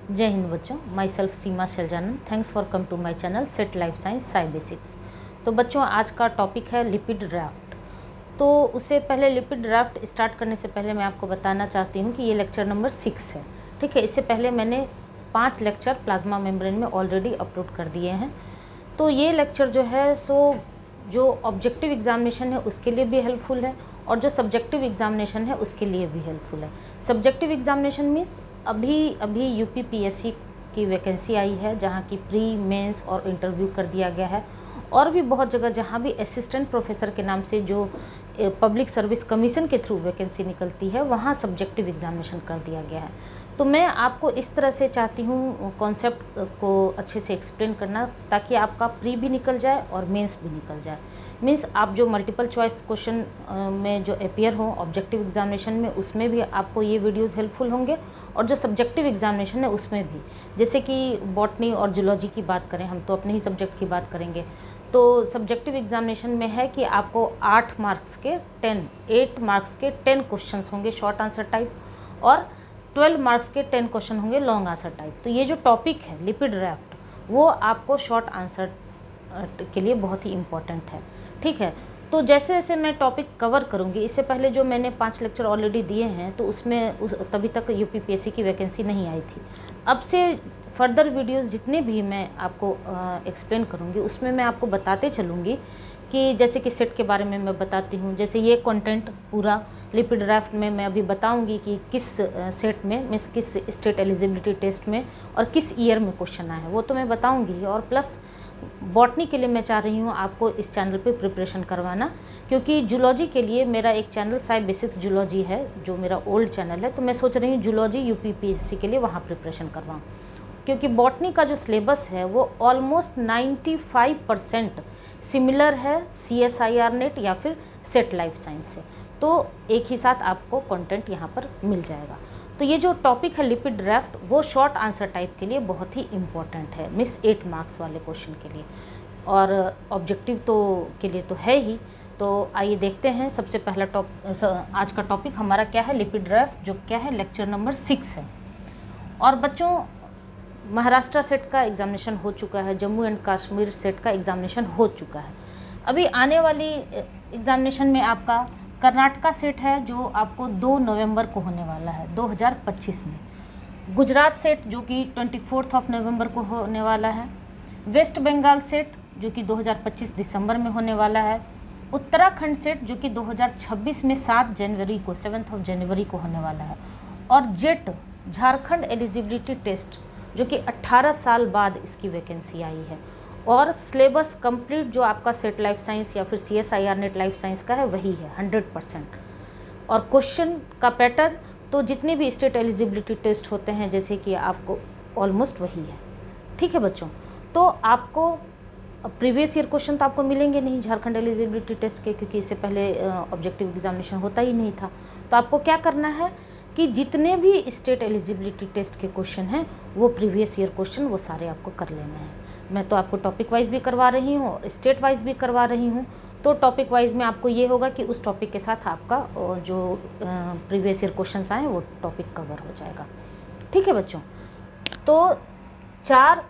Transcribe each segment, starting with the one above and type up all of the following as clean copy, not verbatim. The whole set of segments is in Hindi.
जय हिंद बच्चों, myself Seema Shailjanan. Thanks for come to my channel set life science Sai basics. तो बच्चों, आज का टॉपिक है लिपिड ड्राफ्ट। तो उससे पहले लिपिड ड्राफ्ट स्टार्ट करने से पहले मैं आपको बताना चाहती हूँ कि ये लेक्चर नंबर 6 है। ठीक है, इससे पहले मैंने 5 लेक्चर प्लाज्मा मेम्ब्रेन में ऑलरेडी अपलोड कर दिए हैं। तो ये लेक्चर जो है जो ऑब्जेक्टिव एग्जामिनेशन है उसके लिए भी हेल्पफुल है और जो सब्जेक्टिव एग्जामिनेशन है उसके लिए भी हेल्पफुल है। सब्जेक्टिव एग्जामिनेशन मीन्स अभी यूपीपीएससी की वैकेंसी आई है जहाँ की प्री मेंस और इंटरव्यू कर दिया गया है, और भी बहुत जगह जहाँ भी असिस्टेंट प्रोफेसर के नाम से जो पब्लिक सर्विस कमीशन के थ्रू वैकेंसी निकलती है वहाँ सब्जेक्टिव एग्जामिनेशन कर दिया गया है। तो मैं आपको इस तरह से चाहती हूँ कॉन्सेप्ट को अच्छे से एक्सप्लेन करना ताकि आपका प्री भी निकल जाए और मेंस भी निकल जाए। मीन्स आप जो मल्टीपल चॉइस क्वेश्चन में जो अपियर हो ऑब्जेक्टिव एग्जामिनेशन में उसमें भी आपको ये वीडियोस हेल्पफुल होंगे, और जो सब्जेक्टिव एग्जामिनेशन है उसमें भी। जैसे कि बॉटनी और जूलॉजी की बात करें, हम तो अपने ही सब्जेक्ट की बात करेंगे, तो सब्जेक्टिव एग्जामिनेशन में है कि आपको 8 मार्क्स के 10 क्वेश्चंस होंगे शॉर्ट आंसर टाइप, और 12 मार्क्स के 10 क्वेश्चन होंगे लॉन्ग आंसर टाइप। तो ये जो टॉपिक है लिपिड ड्राफ्ट वो आपको शॉर्ट आंसर के लिए बहुत ही इम्पॉर्टेंट है। ठीक है, तो जैसे जैसे मैं टॉपिक कवर करूंगी, इससे पहले जो मैंने 5 लेक्चर ऑलरेडी दिए हैं तो उसमें तभी तक यूपीपीएससी की वैकेंसी नहीं आई थी। अब से फर्दर वीडियोस जितने भी मैं आपको एक्सप्लेन करूंगी उसमें मैं आपको बताते चलूँगी कि जैसे कि सेट के बारे में मैं बताती हूँ। जैसे ये कंटेंट पूरा लिपिड ड्राफ्ट में मैं अभी बताऊंगी कि किस सेट में मीन्स किस स्टेट एलिजिबिलिटी टेस्ट में और किस ईयर में क्वेश्चन आया है वो तो मैं बताऊंगी। और प्लस बॉटनी के लिए मैं चाह रही हूँ आपको इस चैनल पे प्रिपरेशन करवाना, क्योंकि जूलॉजी के लिए मेरा एक चैनल साई बेसिक्स जूलॉजी है जो मेरा ओल्ड चैनल है। तो मैं सोच रही हूँ जूलॉजी यूपीपीएससी के लिए वहाँ प्रिपरेशन करवाऊँ, क्योंकि बॉटनी का जो सिलेबस है वो ऑलमोस्ट 95% सिमिलर है CSIR नेट या फिर सेट लाइफ साइंस से। तो एक ही साथ आपको कंटेंट यहाँ पर मिल जाएगा। तो ये जो टॉपिक है लिपिड ड्राफ्ट वो शॉर्ट आंसर टाइप के लिए बहुत ही इम्पोर्टेंट है, मिस 8 मार्क्स वाले क्वेश्चन के लिए, और ऑब्जेक्टिव तो के लिए तो है ही। तो आइए देखते हैं। सबसे पहला आज का टॉपिक हमारा क्या है, लिपिड ड्राफ्ट, जो क्या है लेक्चर नंबर 6 है। और बच्चों, महाराष्ट्र सेट का एग्जामिनेशन हो चुका है, जम्मू एंड कश्मीर सेट का एग्जामिनेशन हो चुका है। अभी आने वाली एग्जामिनेशन में आपका कर्नाटका सेट है जो आपको 2 नवंबर को होने वाला है 2025 में। गुजरात सेट जो कि 24 नवंबर को होने वाला है। वेस्ट बंगाल सेट जो कि 2025 दिसंबर में होने वाला है। उत्तराखंड सेट जो कि 2026 में 7 जनवरी को होने वाला है। और जेट झारखंड एलिजिबिलिटी टेस्ट जो कि 18 साल बाद इसकी वैकेंसी आई है। और सिलेबस कंप्लीट जो आपका सेट लाइफ साइंस या फिर CSIR नेट लाइफ साइंस का है वही है 100%। और क्वेश्चन का पैटर्न तो जितने भी स्टेट एलिजिबिलिटी टेस्ट होते हैं जैसे कि आपको ऑलमोस्ट वही है। ठीक है बच्चों, तो आपको प्रीवियस ईयर क्वेश्चन तो आपको मिलेंगे नहीं झारखंड एलिजिबिलिटी टेस्ट के, क्योंकि इससे पहले ऑब्जेक्टिव एग्जामिनेशन होता ही नहीं था। तो आपको क्या करना है कि जितने भी स्टेट एलिजिबिलिटी टेस्ट के क्वेश्चन हैं वो प्रीवियस ईयर क्वेश्चन वो सारे आपको कर लेने हैं। मैं तो आपको टॉपिक वाइज भी करवा रही हूँ और स्टेट वाइज भी करवा रही हूँ। तो टॉपिक वाइज में आपको ये होगा कि उस टॉपिक के साथ आपका जो प्रीवियस ईयर क्वेश्चंस आए वो टॉपिक कवर हो जाएगा। ठीक है बच्चों, तो 5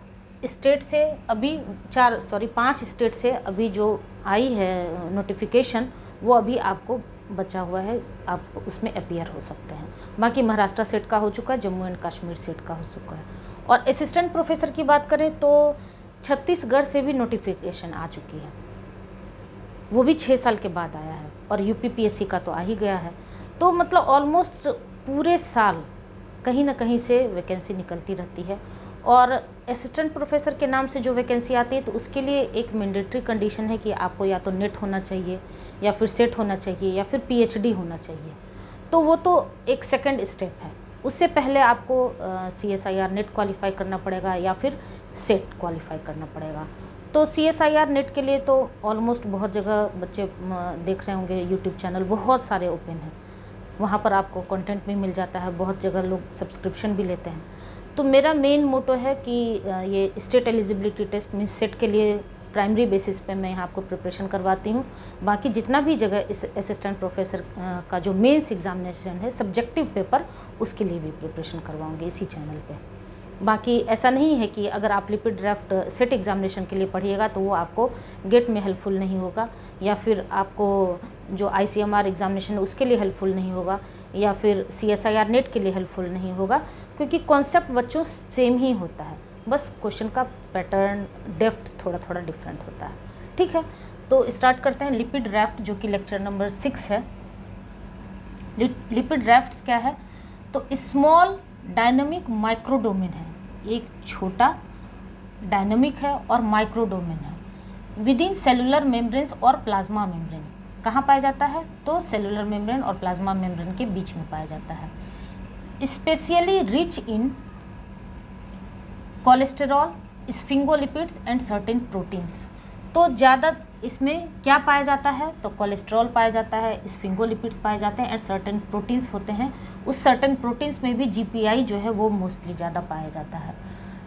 स्टेट से अभी जो आई है नोटिफिकेशन वो अभी आपको बचा हुआ है, आप उसमें अपीयर हो सकते हैं। बाकी महाराष्ट्र सेट का हो चुका है, जम्मू एंड कश्मीर सेट का हो चुका है। और असिस्टेंट प्रोफेसर की बात करें तो छत्तीसगढ़ से भी नोटिफिकेशन आ चुकी है, वो भी 6 साल के बाद आया है। और यूपीपीएससी का तो आ ही गया है। तो मतलब ऑलमोस्ट पूरे साल कहीं ना कहीं से वैकेंसी निकलती रहती है। और असिस्टेंट प्रोफेसर के नाम से जो वैकेंसी आती है तो उसके लिए एक मैंडेटरी कंडीशन है कि आपको या तो नेट होना चाहिए या फिर सेट होना चाहिए या फिर PhD होना चाहिए। तो वो तो एक सेकंड स्टेप है, उससे पहले आपको CSIR नेट क्वालिफाई करना पड़ेगा या फिर सेट क्वालिफाई करना पड़ेगा। तो CSIR नेट के लिए तो ऑलमोस्ट बहुत जगह बच्चे देख रहे होंगे, यूट्यूब चैनल बहुत सारे ओपन हैं, वहाँ पर आपको कंटेंट भी मिल जाता है, बहुत जगह लोग सब्सक्रिप्शन भी लेते हैं। तो मेरा मेन मोटो है कि ये state eligibility test means SET के लिए प्राइमरी बेसिस पे मैं यहाँ आपको प्रिपरेशन करवाती हूँ। बाकी जितना भी जगह इस असिस्टेंट प्रोफेसर का जो मेंस एग्जामिनेशन है सब्जेक्टिव पेपर उसके लिए भी प्रिपरेशन करवाऊँगी इसी चैनल पे। बाकी ऐसा नहीं है कि अगर आप लिपिड ड्राफ्ट सेट एग्जामिनेशन के लिए पढ़िएगा तो वो आपको गेट में हेल्पफुल नहीं होगा, या फिर आपको जो ICMR एग्जामिनेशन है उसके लिए हेल्पफुल नहीं होगा, या फिर CSIR नेट के लिए हेल्पफुल नहीं होगा, क्योंकि कॉन्सेप्ट बच्चों सेम ही होता है, बस क्वेश्चन का पैटर्न डेप्थ थोड़ा थोड़ा डिफरेंट होता है। ठीक है, तो स्टार्ट करते हैं लिपिड ड्राफ्ट, जो कि लेक्चर नंबर 6 है। लिपिड ड्राफ्ट्स क्या है? तो स्मॉल डायनामिक माइक्रो डोमेन है, एक छोटा डायनामिक है और माइक्रो डोमेन है विद इन सेलुलर मेम्ब्रेन्स और प्लाज्मा मेम्ब्रेन। कहाँ पाया जाता है? तो सेलुलर मेम्ब्रेन और प्लाज्मा मेम्ब्रेन के बीच में पाया जाता है। Specially rich in cholesterol, sphingolipids and certain proteins. तो ज़्यादा इसमें क्या पाया जाता है? तो कोलेस्ट्रॉल पाया जाता है, स्फिंगोलिपिड्स पाए जाते हैं एंड सर्टेन प्रोटीन्स होते हैं। उस सर्टेन प्रोटीन्स में भी GPI जो है वो मोस्टली ज़्यादा पाया जाता है।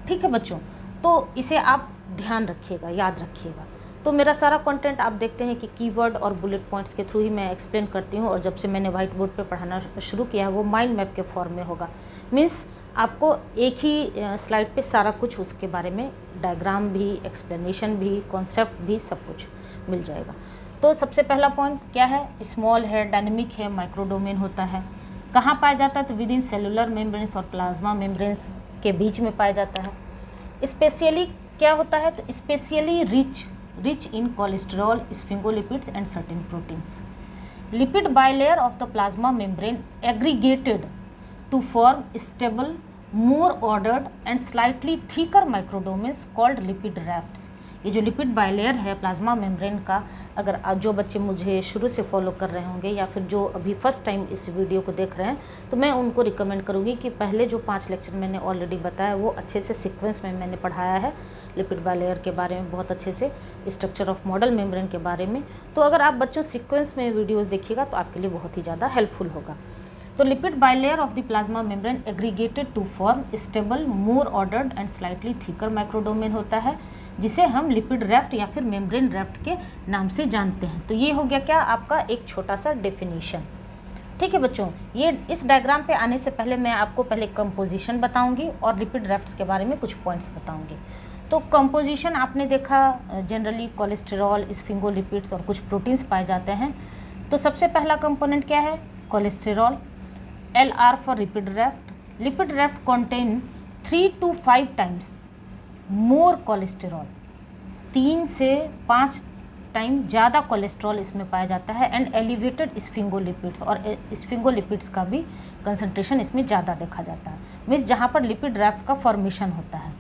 ठीक है बच्चों, तो इसे आप ध्यान रखिएगा, याद रखिएगा। तो मेरा सारा कंटेंट आप देखते हैं कि कीवर्ड और बुलेट पॉइंट्स के थ्रू ही मैं एक्सप्लेन करती हूँ, और जब से मैंने व्हाइट बोर्ड पे पढ़ाना शुरू किया है वो माइंड मैप के फॉर्म में होगा। मीन्स आपको एक ही स्लाइड पे सारा कुछ उसके बारे में, डायग्राम भी, एक्सप्लेनेशन भी, कॉन्सेप्ट भी, सब कुछ मिल जाएगा। तो सबसे पहला पॉइंट क्या है? स्मॉल है, डायनेमिक है, माइक्रो डोमेन होता है। कहाँ पाया जाता है? तो विद इन सेलुलर मेम्ब्रेन्स और प्लाज्मा मेम्ब्रेन्स के बीच में पाया जाता है। स्पेशली क्या होता है? तो specially rich in cholesterol, sphingolipids and certain proteins. Lipid bilayer of the plasma membrane aggregated to form stable, more ordered and slightly thicker microdomains called lipid rafts. ये जो लिपिड बाइलेयर है प्लाज्मा मेम्ब्रेन का, अगर आप जो बच्चे मुझे शुरू से फॉलो कर रहे होंगे या फिर जो अभी फर्स्ट टाइम इस वीडियो को देख रहे हैं, तो मैं उनको रिकमेंड करूँगी कि पहले जो 5 लेक्चर मैंने ऑलरेडी बताया वो अच्छे से सीक्वेंस में मैंने पढ़ाया है, लिपिड बाइलेयर के बारे में बहुत अच्छे से, स्ट्रक्चर ऑफ मॉडल मेम्ब्रेन के बारे में। तो अगर आप बच्चों सीक्वेंस में वीडियोज़ देखिएगा तो आपके लिए बहुत ही ज़्यादा हेल्पफुल होगा। तो lipid bilayer of the plasma membrane aggregated to form stable, more ordered and slightly thicker microdomain होता है, जिसे हम लिपिड रैफ्ट या फिर मेम्ब्रेन रैफ्ट के नाम से जानते हैं। तो ये हो गया क्या? आपका एक छोटा सा डेफिनेशन। ठीक है बच्चों, ये इस डायग्राम पे आने से पहले मैं आपको पहले कंपोजिशन बताऊंगी और लिपिड रैफ्ट्स के बारे में कुछ पॉइंट्स बताऊंगी। तो कंपोजिशन आपने देखा, जनरली कोलेस्टेरॉल, स्फिंगोलिपिड्स और कुछ प्रोटीन्स पाए जाते हैं। तो सबसे पहला कंपोनेंट क्या है? Cholesterol. LR for lipid raft. Lipid raft contain 3 to 5 times more cholesterol, 3 से 5 टाइम ज़्यादा कोलेस्ट्रॉल इसमें पाया जाता है एंड एलिवेटेड स्फिंगोलिपिड्स, और स्फिंगोलिपिड्स का भी कंसंट्रेशन इसमें ज़्यादा देखा जाता है। मीन्स जहाँ पर लिपिड रैफ्ट का फॉर्मेशन होता है।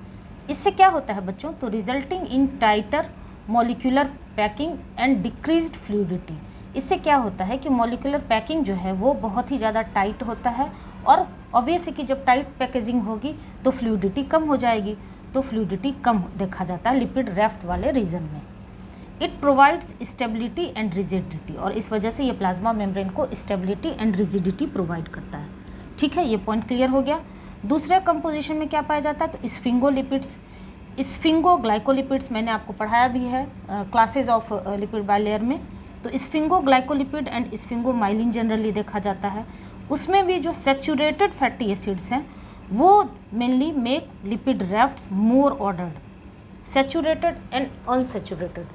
इससे क्या होता है बच्चों? तो resulting in tighter molecular packing and decreased fluidity. इससे क्या होता है कि मॉलिक्यूलर पैकिंग जो है वो बहुत ही ज़्यादा टाइट होता है, और ऑब्वियस है कि जब टाइट पैकेजिंग होगी तो फ्लूइडिटी कम हो जाएगी, तो फ्लूइडिटी कम देखा जाता है लिपिड रैफ्ट वाले रीजन में। It provides stability and rigidity, और इस वजह से ये प्लाज्मा मेम्ब्रेन को स्टेबिलिटी एंड रिजिडिटी प्रोवाइड करता है। ठीक है, ये पॉइंट क्लियर हो गया। दूसरे कंपोजिशन में क्या पाया जाता है? तो स्फिंगोलिपिड्स, स्फिंगोग्लाइकोलिपिड्स मैंने आपको पढ़ाया भी है क्लासेज ऑफ लिपिड बाइलेयर में। तो स्फिंगोग्लाइकोलिपिड एंड स्फिंगोमाइलिन जनरली देखा जाता है। उसमें भी जो सैचुरेटेड फैटी एसिड्स हैं वो mainly make lipid rafts more ordered, saturated and unsaturated.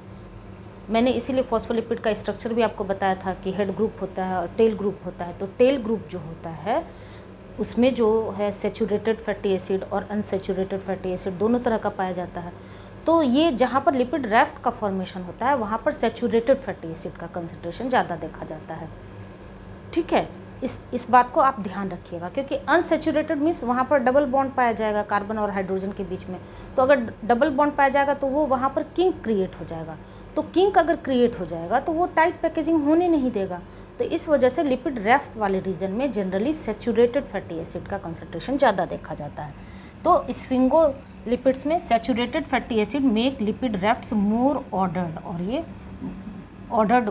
मैंने इसीलिए फॉस्फोलिपिड का स्ट्रक्चर भी आपको बताया था कि हेड ग्रुप होता है और टेल ग्रुप होता है। तो टेल ग्रुप जो होता है उसमें जो है सैचुरेटेड फैटी एसिड और अनसैचुरेटेड फैटी एसिड दोनों तरह का पाया जाता है। तो ये जहाँ पर लिपिड रैफ्ट का फॉर्मेशन होता है वहाँ पर सैचुरेटेड फैटी एसिड का कंसंट्रेशन ज़्यादा देखा जाता है। ठीक है, इस बात को आप ध्यान रखिएगा, क्योंकि अनसैचुरेटेड मीन्स वहाँ पर डबल बॉन्ड पाया जाएगा कार्बन और हाइड्रोजन के बीच में। तो अगर डबल बॉन्ड पाया जाएगा तो वो वहाँ पर किंक क्रिएट हो जाएगा। तो किंक अगर क्रिएट हो जाएगा तो वो टाइट पैकेजिंग होने नहीं देगा। तो इस वजह से लिपिड रैफ्ट वाले रीजन में जनरली सैचुरेटेड फैटी एसिड का कंसंट्रेशन ज़्यादा देखा जाता है। तो स्फिंगोलिपिड्स में saturated fatty acid make lipid rafts more ordered, और ये ऑर्डर्ड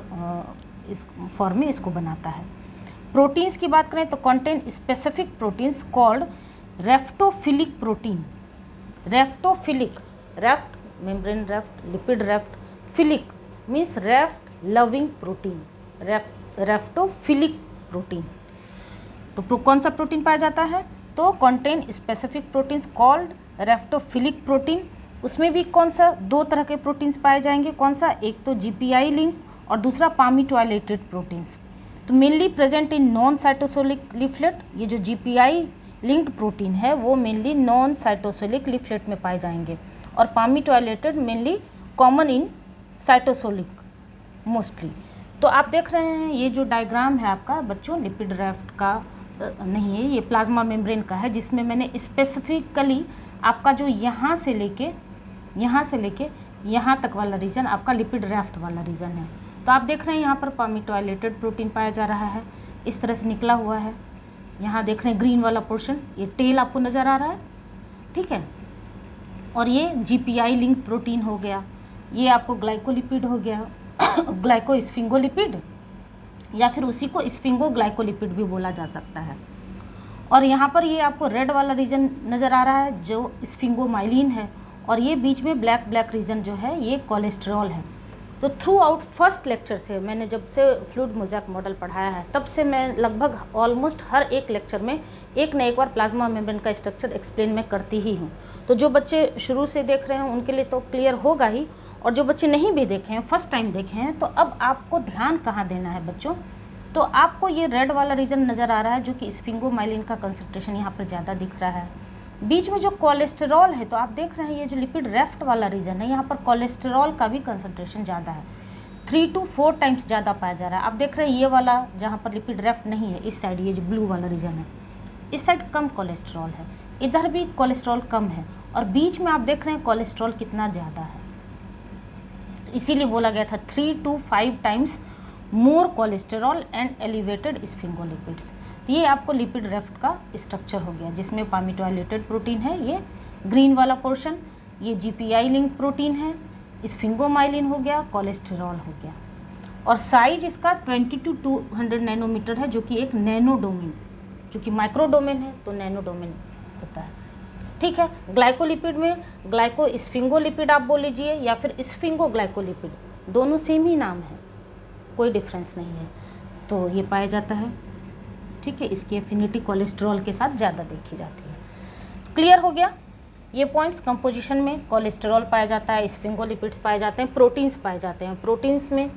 इस फॉर्म में इसको बनाता है। प्रोटीन्स की बात करें तो contain specific proteins called raftophilic protein. Raftophilic, raft membrane raft, lipid raft, philic means raft loving protein, raftophilic protein. तो कौन सा प्रोटीन पाया जाता है? तो contain specific proteins called raftophilic protein. उसमें भी कौन सा, दो तरह के प्रोटीन्स पाए जाएंगे, कौन सा, एक तो जीपीआई लिंक और दूसरा पामीटोयलेटेड प्रोटीन्स। तो mainly present in non cytosolic leaflet. ये जो जीपीआई लिंक्ड प्रोटीन है वो मेनली नॉन साइटोसोलिक लीफलेट में पाए जाएंगे और palmitoylated mainly common in cytosolic mostly. तो आप देख रहे हैं ये जो डायग्राम है आपका बच्चों लिपिड रैफ्ट का नहीं है, ये प्लाज्मा मेम्ब्रेन का है, जिसमें मैंने स्पेसिफिकली आपका जो यहाँ से लेके यहाँ तक वाला रीजन आपका लिपिड रैफ्ट वाला रीजन है। तो आप देख रहे हैं यहाँ पर पामीटोयलेटेड प्रोटीन पाया जा रहा है, इस तरह से निकला हुआ है। यहाँ देख रहे हैं ग्रीन वाला पोर्शन, ये टेल आपको नज़र आ रहा है, ठीक है। और ये जीपीआई लिंक प्रोटीन हो गया, ये आपको ग्लाइकोलिपिड हो गया ग्लाइकोस्फिंगोलिपिड, या फिर उसी को स्फिंगोग्लाइकोलिपिड भी बोला जा सकता है। और यहाँ पर ये आपको रेड वाला रीजन नज़र आ रहा है जो स्फिंगोमाइलिन है, और ये बीच में ब्लैक रीजन जो है ये कोलेस्ट्रॉल है। तो थ्रू आउट फर्स्ट लेक्चर से, मैंने जब से फ्लूइड मोज़ेक मॉडल पढ़ाया है तब से मैं लगभग ऑलमोस्ट हर एक लेक्चर में एक न एक बार प्लाज्मा मेम्ब्रेन का स्ट्रक्चर एक्सप्लेन मैं करती ही हूँ। तो जो बच्चे शुरू से देख रहे हैं उनके लिए तो क्लियर होगा ही, और जो बच्चे नहीं भी देखे हैं, फर्स्ट टाइम देखे हैं, तो अब आपको ध्यान कहाँ देना है बच्चों। तो आपको ये रेड वाला रीजन नज़र आ रहा है जो कि स्फिंगोमाइलिन का कंसंट्रेशन यहाँ पर ज़्यादा दिख रहा है। बीच में जो कोलेस्टेरॉल है, तो आप देख रहे हैं ये जो लिपिड रैफ्ट वाला रीजन है यहाँ पर कोलेस्टेरॉल का भी कंसंट्रेशन ज़्यादा है, 3 to 4 टाइम्स ज़्यादा पाया जा रहा है। आप देख रहे हैं ये वाला जहाँ पर लिपिड रैफ्ट नहीं है, इस साइड ये जो ब्लू वाला रीजन है, इस साइड कम कोलेस्ट्रॉल है, इधर भी कोलेस्ट्रॉल कम है, और बीच में आप देख रहे हैं कोलेस्ट्रॉल कितना ज़्यादा है। इसीलिए बोला गया था 3 to 5 times more cholesterol and elevated sphingolipids. ये आपको लिपिड रैफ्ट का स्ट्रक्चर हो गया, जिसमें पामीटोयलेटेड प्रोटीन है, ये ग्रीन वाला पोर्शन, ये जीपीआई लिंक प्रोटीन है, स्फिंगोमाइलिन हो गया, कोलेस्टेरॉल हो गया, और साइज इसका 20 to 200 नैनोमीटर है, जो कि एक नैनो डोमेन, जो कि माइक्रो डोमेन है तो नैनो डोमेन होता है, ठीक है। ग्लाइकोलिपिड में ग्लाइकोस्फिंगोलिपिड आप बोल लीजिए या फिर स्फिंगोग्लाइकोलिपिड, दोनों सेम ही नाम है, कोई डिफरेंस नहीं है। तो ये पाया जाता है, ठीक है। इसकी एफिनिटी कोलेस्ट्रॉल के साथ ज़्यादा देखी जाती है। क्लियर हो गया ये पॉइंट्स। कंपोजिशन में कोलेस्ट्रॉल पाया जाता है, स्फिंगोलिपिड्स पाए जाते हैं, प्रोटीन्स पाए जाते हैं। प्रोटीन्स में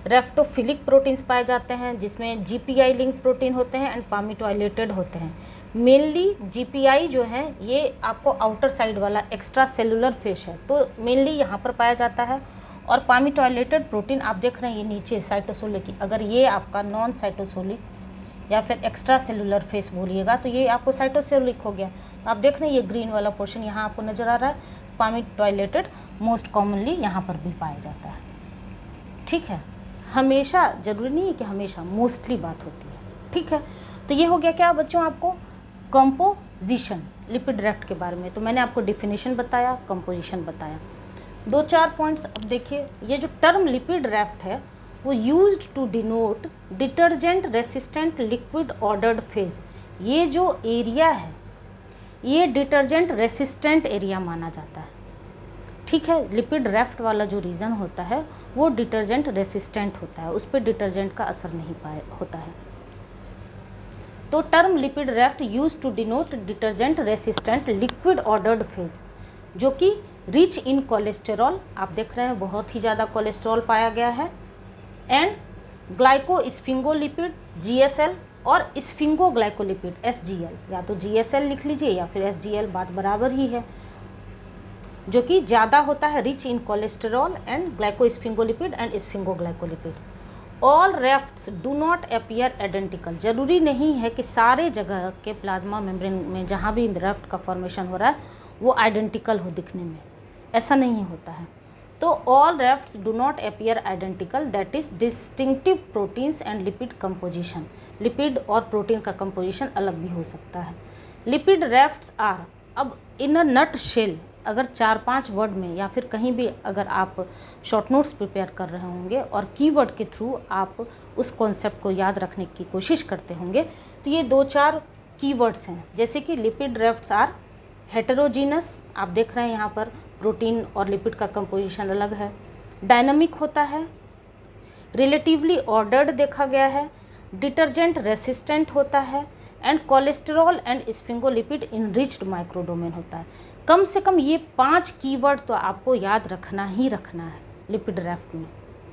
रेफ्टोफिलिक प्रोटीन्स पाए जाते हैं, जिसमें जीपीआई लिंक प्रोटीन होते हैं एंड पामीटोयलेटेड होते हैं। मेनली जीपीआई जो है ये आपको आउटर साइड वाला एक्स्ट्रा सेलुलर फेस है, तो मेनली यहाँ पर पाया जाता है। और पामीटोयलेटेड प्रोटीन आप देख रहे हैं ये नीचे साइटोसोलिक, अगर ये आपका नॉन साइटोसोलिक या फिर एक्स्ट्रा सेलुलर फेस बोलिएगा तो ये आपको साइटोसोलिक हो गया। आप देख रहे हैं ये ग्रीन वाला पोर्शन यहाँ आपको नज़र आ रहा है, पामीटोयलेटेड मोस्ट कॉमनली यहाँ पर भी पाया जाता है, ठीक है। हमेशा ज़रूरी नहीं है कि हमेशा, मोस्टली बात होती है, ठीक है। तो ये हो गया क्या बच्चों आपको कंपोजिशन लिपिड रैफ्ट के बारे में। तो मैंने आपको डिफिनेशन बताया, कंपोजिशन बताया, 2-4 पॉइंट्स। अब देखिए ये जो टर्म लिपिड रैफ्ट है वो used to denote detergent resistant liquid ordered phase. ये जो एरिया है ये डिटर्जेंट रेसिस्टेंट एरिया माना जाता है, ठीक है। लिपिड रैफ्ट वाला जो रीजन होता है वो डिटर्जेंट रेसिस्टेंट होता है, उस पर डिटर्जेंट का असर नहीं होता है। तो term lipid raft use to denote detergent resistant liquid ordered phase, जो कि रिच इन कोलेस्टेरॉल, आप देख रहे हैं बहुत ही ज़्यादा कोलेस्ट्रॉल पाया गया है, एंड ग्लाइकोस्फिंगोलिपिड GSL और स्फिंगोग्लाइकोलिपिड SGL, या तो GSL लिख लीजिए या फिर SGL, बात बराबर ही है, जो कि ज़्यादा होता है, rich in cholesterol and glycosphingolipid and sphingoglycolipid. All rafts do not appear identical. जरूरी नहीं है कि सारे जगह के प्लाज्मा मेम्ब्रेन में जहाँ भी रैफ्ट का फॉर्मेशन हो रहा है वो आइडेंटिकल हो दिखने में, ऐसा नहीं होता है। तो all rafts do not appear identical, that is distinctive proteins and lipid composition. Lipid और प्रोटीन का कंपोजिशन अलग भी हो सकता है। लिपिड रैफ्ट्स आर, अब इन अ नट शेल, अगर 4-5 वर्ड में या फिर कहीं भी अगर आप शॉर्ट नोट्स प्रिपेयर कर रहे होंगे और कीवर्ड के थ्रू आप उस कॉन्सेप्ट को याद रखने की कोशिश करते होंगे, तो ये 2-4 कीवर्ड्स हैं, जैसे कि लिपिड रैफ्ट्स आर हेटेरोजीनस, आप देख रहे हैं यहाँ पर प्रोटीन और लिपिड का कंपोजिशन अलग है। डायनामिक होता है, रिलेटिवली ऑर्डर्ड देखा गया है, डिटर्जेंट रेसिस्टेंट होता है, and cholesterol and sphingolipid enriched microdomain होता है। कम से कम ये 5 कीवर्ड तो आपको याद रखना ही रखना है लिपिड रैफ्ट में,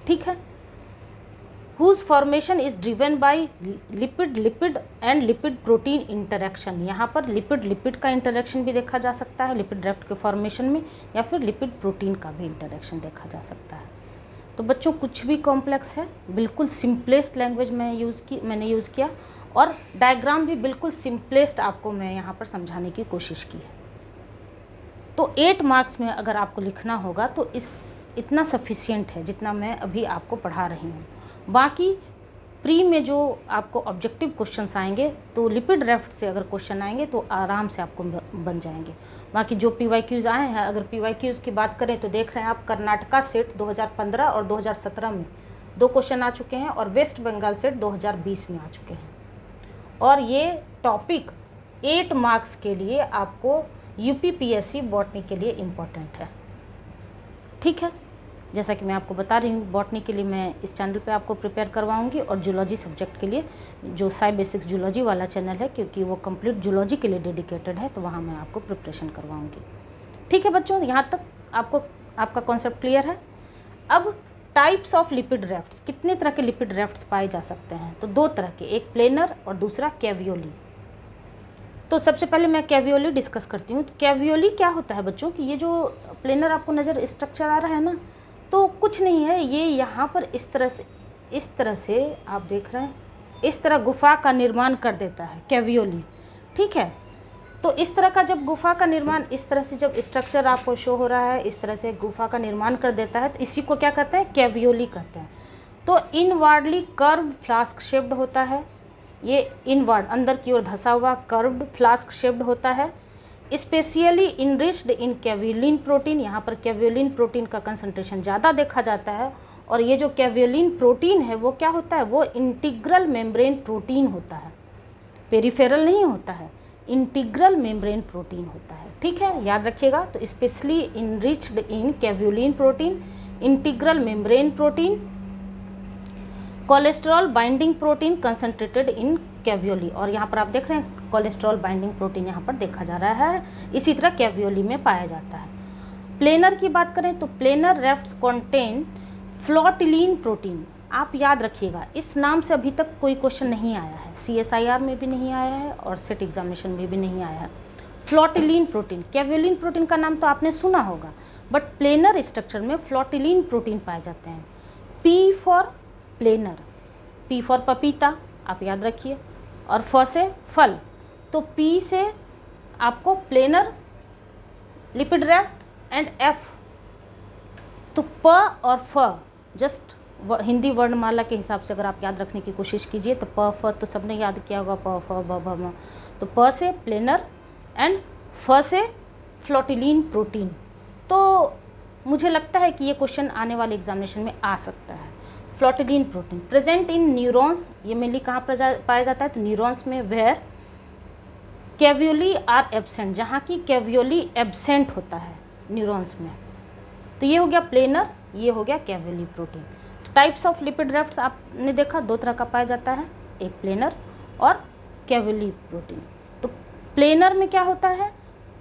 ठीक है। Whose formation is driven by lipid and lipid protein interaction. यहाँ पर लिपिड का इंटरेक्शन भी देखा जा सकता है लिपिड रैफ्ट के फॉर्मेशन में, या फिर लिपिड प्रोटीन का भी इंटरेक्शन देखा जा सकता है। तो बच्चों कुछ भी कॉम्प्लेक्स है, बिल्कुल सिंपलेस्ट लैंग्वेज मैंने यूज़ किया, और डायग्राम भी बिल्कुल सिंपलेस्ट आपको मैं यहाँ पर समझाने की कोशिश की है। तो 8 मार्क्स में अगर आपको लिखना होगा तो इतना सफिशिएंट है जितना मैं अभी आपको पढ़ा रही हूँ। बाकी प्री में जो आपको ऑब्जेक्टिव क्वेश्चंस आएंगे, तो लिपिड रैफ्ट से अगर क्वेश्चन आएंगे तो आराम से आपको बन जाएंगे। बाकी जो PYQs आए हैं, अगर PYQs की बात करें तो देख रहे हैं आप, कर्नाटका सेट 2015 और 2017 में 2 क्वेश्चन आ चुके हैं, और वेस्ट बंगाल सेट 2020 में आ चुके हैं। और ये टॉपिक 8 मार्क्स के लिए आपको UPPSC बॉटनी के लिए इम्पॉर्टेंट है, ठीक है। जैसा कि मैं आपको बता रही हूँ, बॉटनी के लिए मैं इस चैनल पे आपको प्रिपेयर करवाऊंगी, और जूलॉजी सब्जेक्ट के लिए जो साई बेसिक्स जूलॉजी वाला चैनल है, क्योंकि वो कंप्लीट जूलॉजी के लिए डेडिकेटेड है, तो वहाँ मैं आपको प्रिपरेशन करवाऊंगी, ठीक है बच्चों। यहाँ तक आपका कॉन्सेप्ट क्लियर है। अब टाइप्स ऑफ लिपिड रैफ्ट्स, कितने तरह के लिपिड रैफ्ट्स पाए जा सकते हैं? तो 2 तरह के, एक प्लेनर और दूसरा कैवियोली। तो सबसे पहले मैं कैवियोली डिस्कस करती हूँ। तो कैवियोली क्या होता है बच्चों कि ये जो प्लेनर आपको नज़र स्ट्रक्चर आ रहा है ना, तो कुछ नहीं है, ये यहाँ पर इस तरह से आप देख रहे हैं, इस तरह गुफा का निर्माण कर देता है कैवियोली, ठीक है। तो इस तरह का जब गुफा का निर्माण, इस तरह से जब स्ट्रक्चर आपको शो हो रहा है, इस तरह से गुफा का निर्माण कर देता है, तो इसी को क्या कहते हैं? कैवियोली कहते हैं। तो इनवार्डली कर्व्ड फ्लास्क शेप्ड होता है, ये इनवार्ड अंदर की ओर धंसा हुआ कर्व्ड फ्लास्क शेप्ड होता है। Specially enriched in caveolin protein, यहाँ पर कैवियोलिन प्रोटीन का कंसंट्रेशन ज़्यादा देखा जाता है। और ये जो कैवियोलिन प्रोटीन है वो क्या होता है? वो इंटीग्रल मेम्ब्रेन प्रोटीन होता है, पेरिफेरल नहीं होता है, इंटीग्रल मेम्ब्रेन प्रोटीन होता है, ठीक है, याद रखिएगा। तो specially enriched in caveolin protein, integral membrane protein, cholesterol binding protein concentrated in caveolae. और यहाँ पर आप देख रहे हैं कोलेस्ट्रॉल बाइंडिंग प्रोटीन यहाँ पर देखा जा रहा है, इसी तरह कैवियोली में पाया जाता है। प्लेनर की बात करें तो प्लेनर रैफ्ट्स कंटेन फ्लोटिलीन प्रोटीन। आप याद रखिएगा, इस नाम से अभी तक कोई क्वेश्चन नहीं आया है, CSIR में भी नहीं आया है और सेट एग्जामिनेशन में भी नहीं आया है। फ्लोटिलीन प्रोटीन, कैवियोलिन प्रोटीन का नाम तो आपने सुना होगा, बट प्लेनर स्ट्रक्चर में फ्लोटिलीन प्रोटीन पाए जाते हैं। P for planar, P for पपीता, आप याद रखिए, और फ से फल। तो P से आपको planar lipid raft and F, तो प और फ जस्ट हिंदी वर्णमाला के हिसाब से अगर आप याद रखने की कोशिश कीजिए तो प फ तो सबने याद किया होगा, प फ ब भ म। तो प से प्लेनर एंड फ से फ्लोटिलीन प्रोटीन। तो मुझे लगता है कि ये क्वेश्चन आने वाले एग्जामिनेशन में आ सकता है। फ्लोटिलीन प्रोटीन प्रेजेंट इन न्यूरॉन्स, ये मेनली कहाँ पर पाया जाता है? तो न्यूरॉन्स में, वेयर कैवियोली आर एब्सेंट, जहाँ की कैवियोली एब्सेंट होता है न्यूरॉन्स में। तो ये हो गया प्लेनर, ये हो गया कैवियोली प्रोटीन। तो टाइप्स ऑफ लिपिड रैफ्ट्स आपने देखा 2 तरह का पाया जाता है, एक प्लेनर और कैवियोली प्रोटीन। तो प्लेनर में क्या होता है?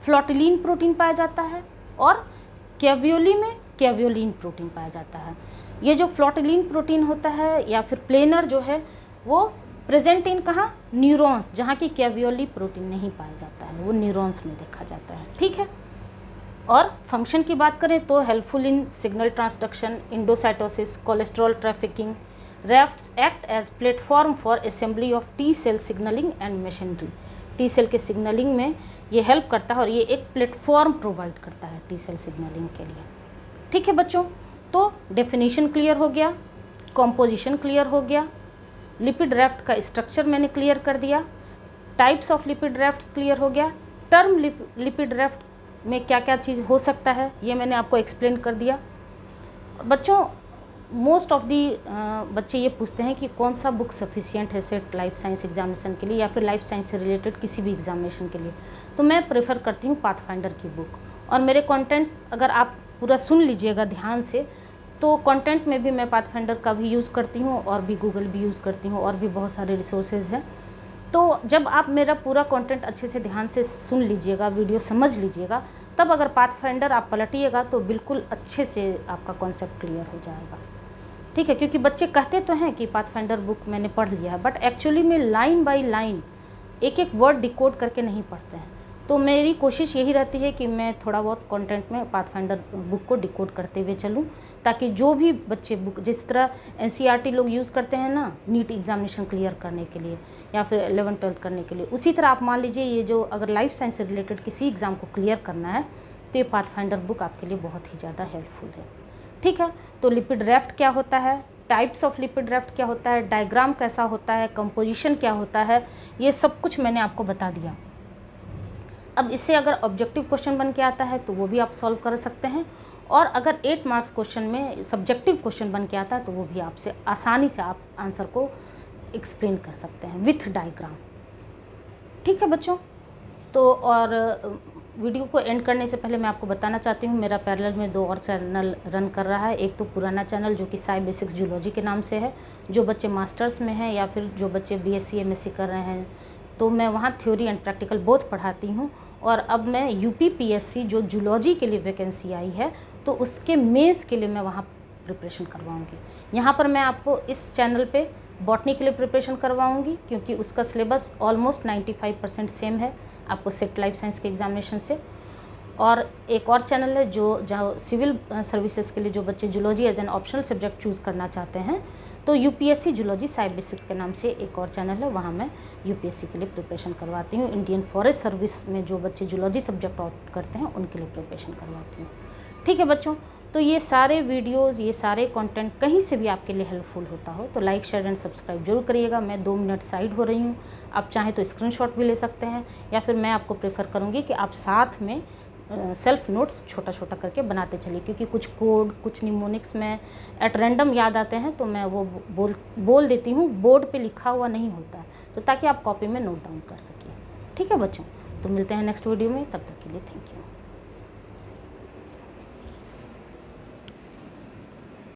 फ्लोटिलीन प्रोटीन पाया जाता है, और कैवियोली में कैवियोलिन प्रोटीन पाया जाता है। ये जो फ्लोटिलीन प्रोटीन होता है या फिर प्लेनर जो है वो प्रेजेंट इन कहाँ? न्यूरॉन्स, जहाँ की कैवियोली प्रोटीन नहीं पाया जाता है, वो न्यूरॉन्स में देखा जाता है, ठीक है। और फंक्शन की बात करें तो helpful in signal transduction, endocytosis, cholesterol trafficking. Rafts act as platform for assembly of T cell signalling and machinery. T cell के सिग्नलिंग में ये हेल्प करता है और ये एक प्लेटफॉर्म प्रोवाइड करता है टी सेल सिग्नलिंग के लिए, ठीक है बच्चों। तो डेफिनेशन क्लियर हो गया, कॉम्पोजिशन क्लियर हो गया, लिपिड रैफ्ट का स्ट्रक्चर मैंने क्लियर कर दिया, टाइप्स ऑफ लिपिड रैफ्ट्स क्लियर हो गया, टर्म लिपिड रैफ्ट में क्या क्या चीज़ हो सकता है ये मैंने आपको एक्सप्लेन कर दिया। बच्चों मोस्ट ऑफ दी बच्चे ये पूछते हैं कि कौन सा बुक सफिशिएंट है सेट लाइफ साइंस एग्जामिनेशन के लिए या फिर लाइफ साइंस से रिलेटेड किसी भी एग्जामिनेशन के लिए। तो मैं प्रेफर करती हूँ पाथफाइंडर की बुक। और मेरे कंटेंट अगर आप पूरा सुन लीजिएगा ध्यान से, तो कंटेंट में भी मैं पाथफाइंडर का भी यूज़ करती हूँ और भी गूगल भी यूज़ करती हूँ और भी बहुत सारे रिसोर्सेज हैं। तो जब आप मेरा पूरा कंटेंट अच्छे से ध्यान से सुन लीजिएगा, वीडियो समझ लीजिएगा, तब अगर पाथफाइंडर आप पलटिएगा तो बिल्कुल अच्छे से आपका कॉन्सेप्ट क्लियर हो जाएगा। ठीक है, क्योंकि बच्चे कहते तो हैं कि पाथफाइंडर बुक मैंने पढ़ लिया है, बट एक्चुअली में लाइन बाय लाइन एक एक वर्ड डिकोड करके नहीं पढ़ते हैं। तो मेरी कोशिश यही रहती है कि मैं थोड़ा बहुत कंटेंट में पाथफाइंडर बुक को डिकोड करते हुए चलूं, ताकि जो भी बच्चे बुक जिस तरह एनसीईआरटी लोग यूज़ करते हैं ना नीट एग्जामिनेशन क्लियर करने के लिए या फिर 11th-12th करने के लिए, उसी तरह आप मान लीजिए ये जो अगर लाइफ साइंस से रिलेटेड किसी एग्ज़ाम को क्लियर करना है तो ये पाथफाइंडर बुक आपके लिए बहुत ही ज़्यादा हेल्पफुल है। ठीक है, तो लिपिड राफ्ट क्या होता है, टाइप्स ऑफ लिपिड राफ्ट क्या होता है, डायग्राम कैसा होता है, कंपोजिशन क्या होता है, ये सब कुछ मैंने आपको बता दिया। अब इससे अगर ऑब्जेक्टिव क्वेश्चन बन के आता है तो वो भी आप सॉल्व कर सकते हैं, और अगर 8 मार्क्स क्वेश्चन में सब्जेक्टिव क्वेश्चन बन के आता है तो वो भी आपसे आसानी से आप आंसर को एक्सप्लेन कर सकते हैं विथ डायग्राम। ठीक है बच्चों, तो और वीडियो को एंड करने से पहले मैं आपको बताना चाहती हूँ मेरा पैरेलल में 2 और चैनल रन कर रहा है। एक तो पुराना चैनल जो कि साई बेसिक्स जूलॉजी के नाम से है, जो बच्चे मास्टर्स में हैं या फिर जो बच्चे बीएससी एमएससी कर रहे हैं, तो मैं वहाँ थ्योरी एंड प्रैक्टिकल बोथ पढ़ाती हूँ। और अब मैं यूपीपीएससी जो जूलॉजी के लिए वैकेंसी आई है तो उसके मेंस के लिए मैं वहाँ प्रिपरेशन करवाऊँगी। यहाँ पर मैं आपको इस चैनल पे बॉटनी के लिए प्रिपरेशन करवाऊँगी, क्योंकि उसका सिलेबस ऑलमोस्ट 95% सेम है आपको सेट लाइफ साइंस के एग्जामिनेशन से। और एक और चैनल है जो सिविल सर्विसेज के लिए जो बच्चे zoology as an optional subject choose करना चाहते हैं, तो यूपीएससी जूलॉजी साई बेसिक्स के नाम से एक और चैनल है, वहाँ मैं यूपीएससी के लिए प्रिपरेशन करवाती हूँ। इंडियन फॉरेस्ट सर्विस में जो बच्चे जूलॉजी सब्जेक्ट ऑप्ट करते हैं उनके लिए प्रिपरेशन करवाती हूँ। ठीक है बच्चों, तो ये सारे वीडियोज़, ये सारे कंटेंट कहीं से भी आपके लिए हेल्पफुल होता हो तो लाइक शेयर एंड सब्सक्राइब जरूर करिएगा। मैं 2 मिनट साइड हो रही हूँ, आप चाहें तो स्क्रीनशॉट भी ले सकते हैं, या फिर मैं आपको प्रेफर करूँगी कि आप साथ में सेल्फ नोट्स छोटा छोटा करके बनाते चलिए, क्योंकि कुछ कोड, कुछ निमोनिक्स में एट रैंडम याद आते हैं तो मैं वो बोल देती हूँ, बोर्ड पे लिखा हुआ नहीं होता है, तो ताकि आप कॉपी में नोट डाउन कर सकिए। ठीक है बच्चों, तो मिलते हैं नेक्स्ट वीडियो में, तब तक के लिए थैंक यू।